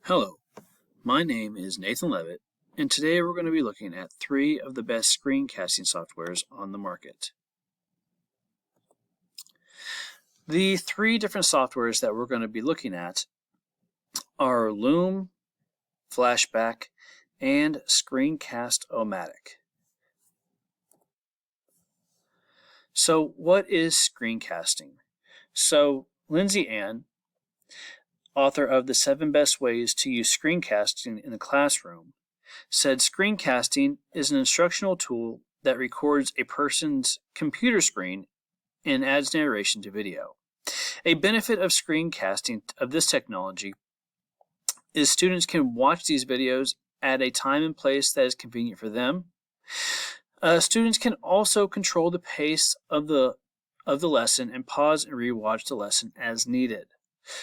Hello, my name is Nathan Levitt, and today we're going to be looking at 3 of the best screencasting softwares on the market. The 3 different softwares that we're going to be looking at are Loom, Flashback, and Screencast-O-Matic. So what is screencasting? So Lindsay Ann, author of The 7 Best Ways to Use Screencasting in the Classroom, said screencasting is an instructional tool that records a person's computer screen and adds narration to video. A benefit of screencasting of this technology is students can watch these videos at a time and place that is convenient for them. Students can also control the pace of the lesson and pause and rewatch the lesson as needed.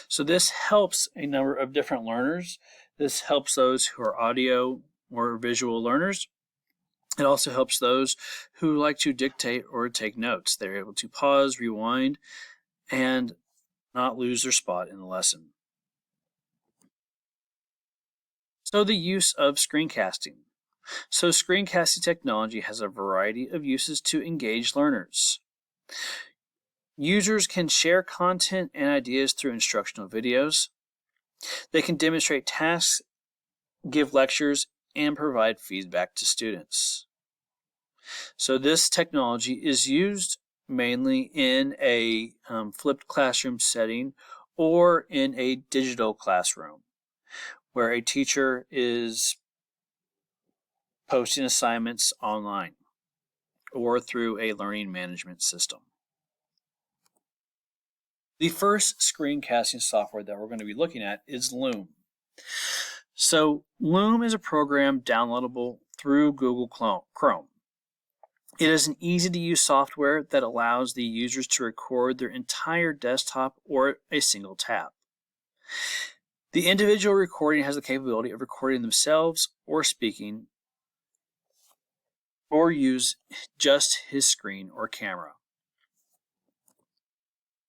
So this helps a number of different learners. This helps those who are audio or visual learners. It also helps those who like to dictate or take notes. They're able to pause, rewind, and not lose their spot in the lesson. So the use of screencasting. So screencasting technology has a variety of uses to engage learners. Users can share content and ideas through instructional videos. They can demonstrate tasks, give lectures, and provide feedback to students. So this technology is used mainly in a flipped classroom setting or in a digital classroom where a teacher is posting assignments online or through a learning management system. The first screencasting software that we're going to be looking at is Loom. So Loom is a program downloadable through Google Chrome. It is an easy-to-use software that allows the users to record their entire desktop or a single tab. The individual recording has the capability of recording themselves or speaking, or use just his screen or camera.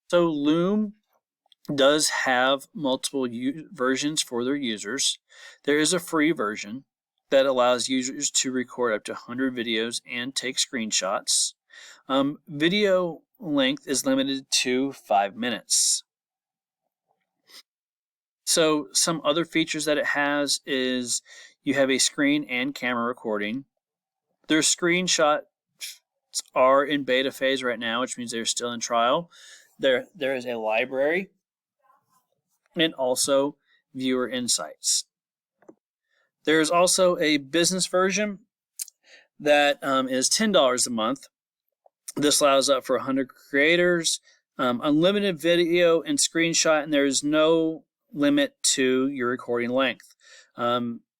So Loom does have multiple versions for their users. There is a free version that allows users to record up to 100 videos and take screenshots. Video length is limited to 5 minutes. So some other features that it has is you have a screen and camera recording. Their screenshots are in beta phase right now, which means they're still in trial. There is a library and also viewer insights. There is also a business version that is $10 a month. This allows up for 100 creators, unlimited video and screenshot, and there is no limit to your recording length.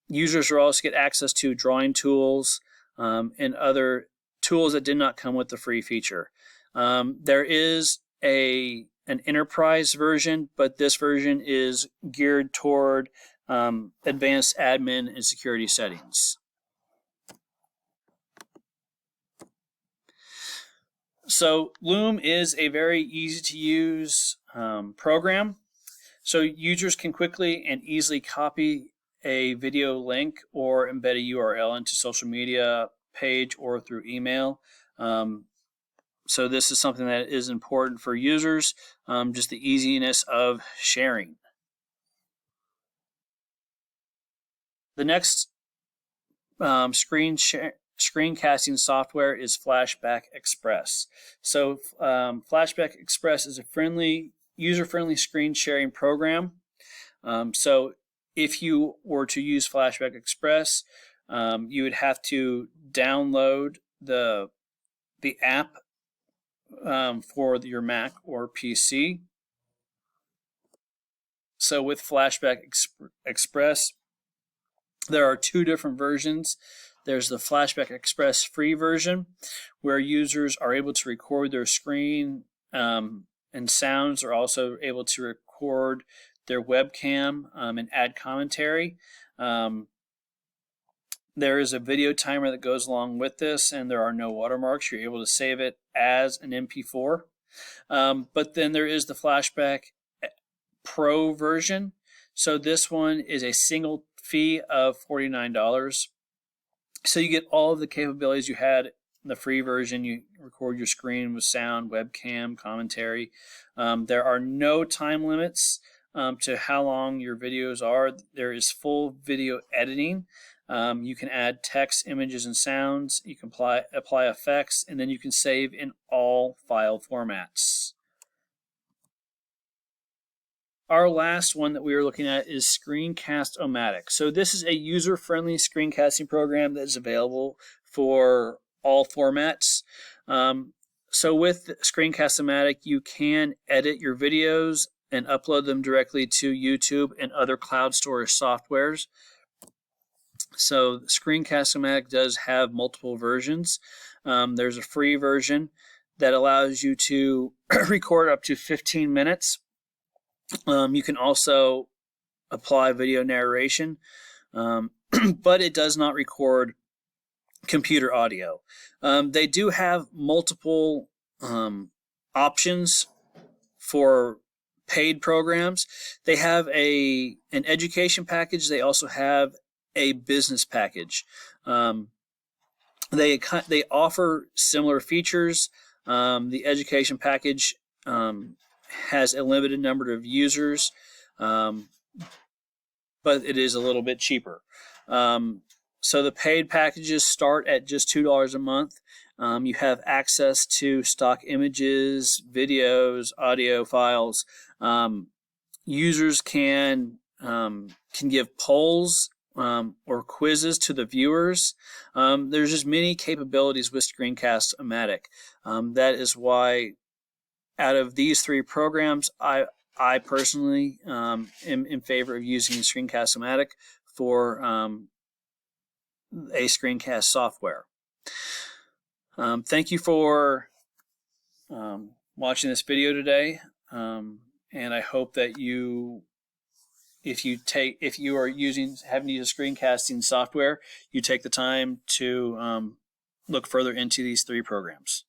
Users will also get access to drawing tools and other tools that did not come with the free feature. There is an enterprise version, but this version is geared toward advanced admin and security settings. So Loom is a very easy to use program. So users can quickly and easily copy a video link or embed a URL into social media page or through email. So this is something that is important for users, just the easiness of sharing. The next screencasting software is Flashback Express. So Flashback Express is a user-friendly screen sharing program. So if you were to use Flashback Express, you would have to download the app for your Mac or PC. So with Flashback Express, there are 2 different versions. There's the Flashback Express free version, where users are able to record their screen and sounds. Are also able to record their webcam and add commentary. There is a video timer that goes along with this, and there are no watermarks. You're able to save it as an MP4. But then there is the Flashback Pro version. So this one is a single fee of $49. So you get all of the capabilities you had in the free version. You record your screen with sound, webcam, commentary. There are no time limits to how long your videos are. There is full video editing. You can add text, images, and sounds. You can apply effects, and then you can save in all file formats. Our last one that we are looking at is Screencast-O-Matic. So this is a user-friendly screencasting program that is available for all formats. So with Screencast-O-Matic, you can edit your videos and upload them directly to YouTube and other cloud storage softwares. So Screencast-O-Matic does have multiple versions. There's a free version that allows you to record up to 15 minutes. You can also apply video narration, but it does not record computer audio. They do have multiple options for paid programs. They have an education package. They also have a business package. They offer similar features. The education package has a limited number of users, but it is a little bit cheaper. So the paid packages start at just $2 a month. You have access to stock images, videos, audio files. Users can give polls or quizzes to the viewers. There's just many capabilities with Screencast-O-Matic. That is why out of these three programs, I personally am in favor of using Screencast-O-Matic for a screencast software. Thank you for watching this video today, and I hope that if you are having to use a screencasting software, you take the time to look further into these three programs.